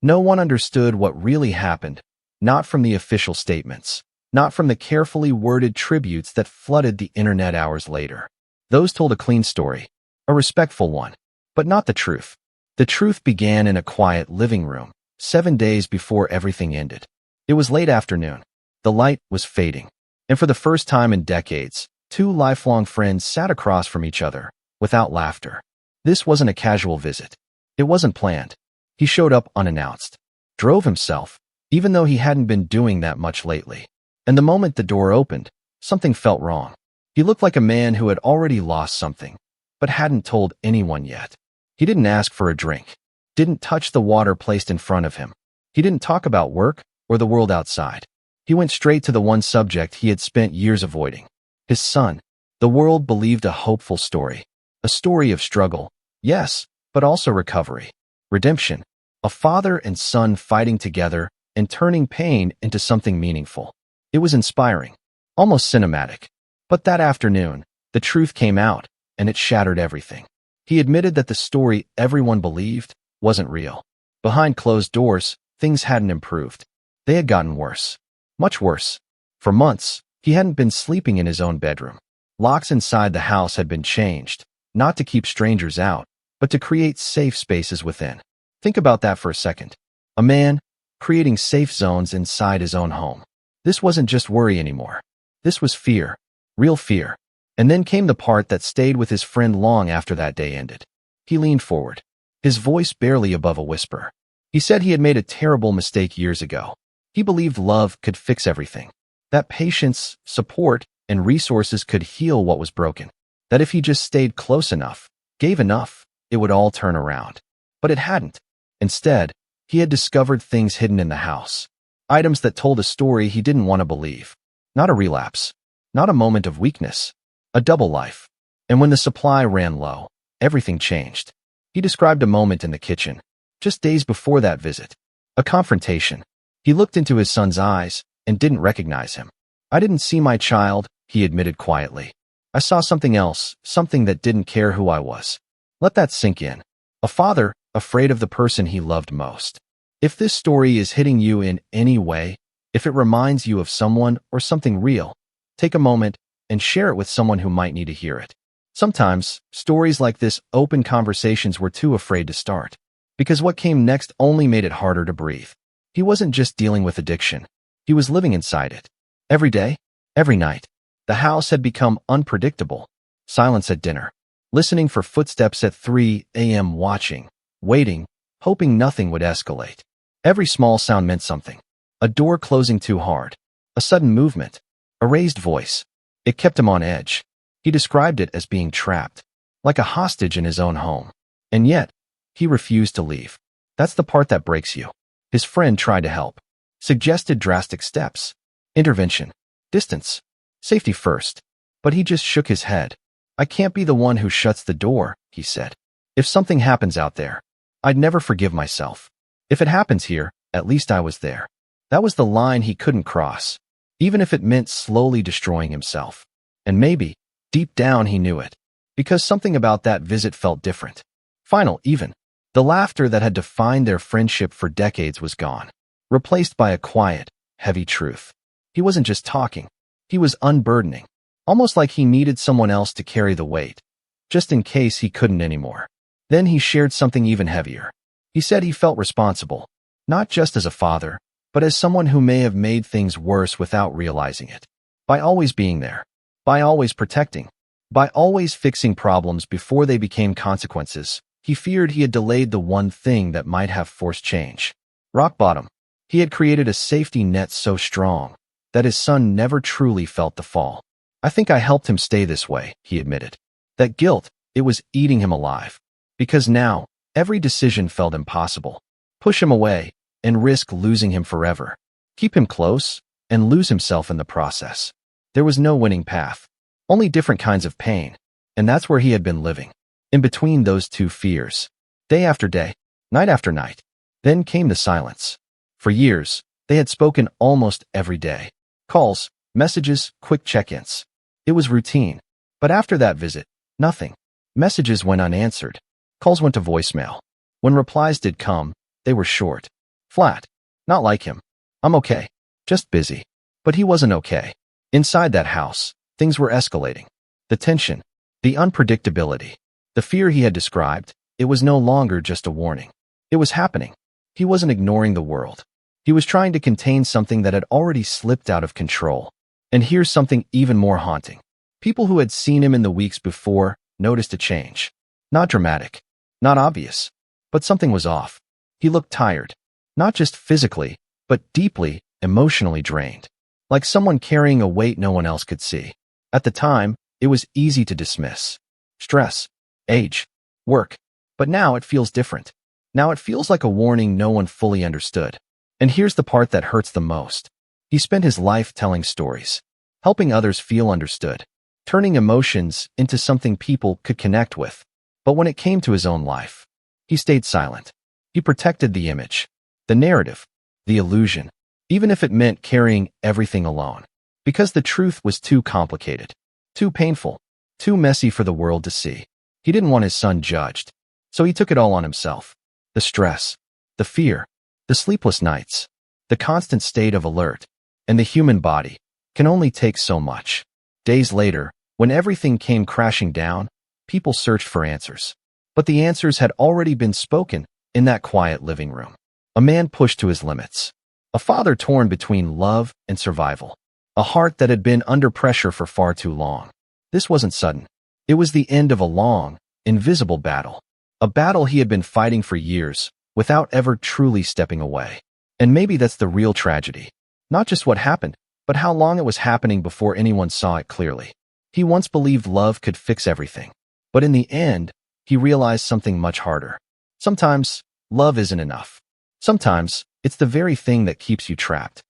No one understood what really happened, not from the official statements, not from the carefully worded tributes that flooded the internet hours later. Those told a clean story, a respectful one, but not the truth. The truth began in a quiet living room, 7 days before everything ended. It was late afternoon. The light was fading, and for the first time in decades, two lifelong friends sat across from each other, without laughter. This wasn't a casual visit. It wasn't planned. He showed up unannounced, drove himself, even though he hadn't been doing that much lately. And the moment the door opened, something felt wrong. He looked like a man who had already lost something, but hadn't told anyone yet. He didn't ask for a drink, didn't touch the water placed in front of him. He didn't talk about work or the world outside. He went straight to the one subject he had spent years avoiding. His son. The world believed a hopeful story. A story of struggle, yes, but also recovery. Redemption. A father and son fighting together and turning pain into something meaningful. It was inspiring, almost cinematic. But that afternoon, the truth came out, and it shattered everything. He admitted that the story everyone believed wasn't real. Behind closed doors, things hadn't improved. They had gotten worse. Much worse. For months, he hadn't been sleeping in his own bedroom. Locks inside the house had been changed, not to keep strangers out, but to create safe spaces within. Think about that for a second. A man creating safe zones inside his own home. This wasn't just worry anymore. This was fear, real fear. And then came the part that stayed with his friend long after that day ended. He leaned forward, his voice barely above a whisper. He said he had made a terrible mistake years ago. He believed love could fix everything, that patience, support, and resources could heal what was broken, that if he just stayed close enough, gave enough, it would all turn around. But it hadn't. Instead, he had discovered things hidden in the house, items that told a story he didn't want to believe. Not a relapse, not a moment of weakness, a double life. And when the supply ran low, everything changed. He described a moment in the kitchen, just days before that visit. A confrontation. He looked into his son's eyes and didn't recognize him. I didn't see my child, he admitted quietly. I saw something else, something that didn't care who I was. Let that sink in. A father, afraid of the person he loved most. If this story is hitting you in any way, if it reminds you of someone or something real, take a moment and share it with someone who might need to hear it. Sometimes, stories like this open conversations were too afraid to start, because what came next only made it harder to breathe. He wasn't just dealing with addiction. He was living inside it. Every day, every night. The house had become unpredictable. Silence at dinner. Listening for footsteps at 3 a.m. Watching, waiting, hoping nothing would escalate. Every small sound meant something. A door closing too hard. A sudden movement. A raised voice. It kept him on edge. He described it as being trapped, like a hostage in his own home. And yet, he refused to leave. That's the part that breaks you. His friend tried to help. Suggested drastic steps. Intervention. Distance. Safety first. But he just shook his head. I can't be the one who shuts the door, he said. If something happens out there, I'd never forgive myself. If it happens here, at least I was there. That was the line he couldn't cross, even if it meant slowly destroying himself. And maybe, deep down he knew it, because something about that visit felt different. Final, even. The laughter that had defined their friendship for decades was gone, replaced by a quiet, heavy truth. He wasn't just talking. He was unburdening, almost like he needed someone else to carry the weight, just in case he couldn't anymore. Then he shared something even heavier. He said he felt responsible, not just as a father, but as someone who may have made things worse without realizing it. By always being there, by always protecting, by always fixing problems before they became consequences, he feared he had delayed the one thing that might have forced change. Rock bottom. He had created a safety net so strong that his son never truly felt the fall. I think I helped him stay this way, he admitted. That guilt, it was eating him alive. Because now, every decision felt impossible. Push him away and risk losing him forever. Keep him close and lose himself in the process. There was no winning path, only different kinds of pain, and that's where he had been living, in between those two fears, day after day, night after night. Then came the silence. For years, they had spoken almost every day. Calls, messages, quick check-ins. It was routine. But after that visit, nothing. Messages went unanswered. Calls went to voicemail. When replies did come, they were short. Flat. Not like him. I'm okay. Just busy. But he wasn't okay. Inside that house, things were escalating. The tension, the unpredictability, the fear he had described, it was no longer just a warning. It was happening. He wasn't ignoring the world. He was trying to contain something that had already slipped out of control. And here's something even more haunting. People who had seen him in the weeks before noticed a change. Not dramatic, not obvious, but something was off. He looked tired, not just physically, but deeply, emotionally drained. Like someone carrying a weight no one else could see. At the time, it was easy to dismiss. Stress, age, work. But now it feels different. Now it feels like a warning no one fully understood. And here's the part that hurts the most. He spent his life telling stories, helping others feel understood, turning emotions into something people could connect with. But when it came to his own life, he stayed silent. He protected the image, the narrative, the illusion, even if it meant carrying everything alone. Because the truth was too complicated, too painful, too messy for the world to see. He didn't want his son judged, so he took it all on himself. The stress, the fear, the sleepless nights, the constant state of alert, and the human body can only take so much. Days later, when everything came crashing down, people searched for answers. But the answers had already been spoken in that quiet living room. A man pushed to his limits. A father torn between love and survival. A heart that had been under pressure for far too long. This wasn't sudden. It was the end of a long, invisible battle. A battle he had been fighting for years, without ever truly stepping away. And maybe that's the real tragedy. Not just what happened, but how long it was happening before anyone saw it clearly. He once believed love could fix everything. But in the end, he realized something much harder. Sometimes, love isn't enough. Sometimes, it's the very thing that keeps you trapped.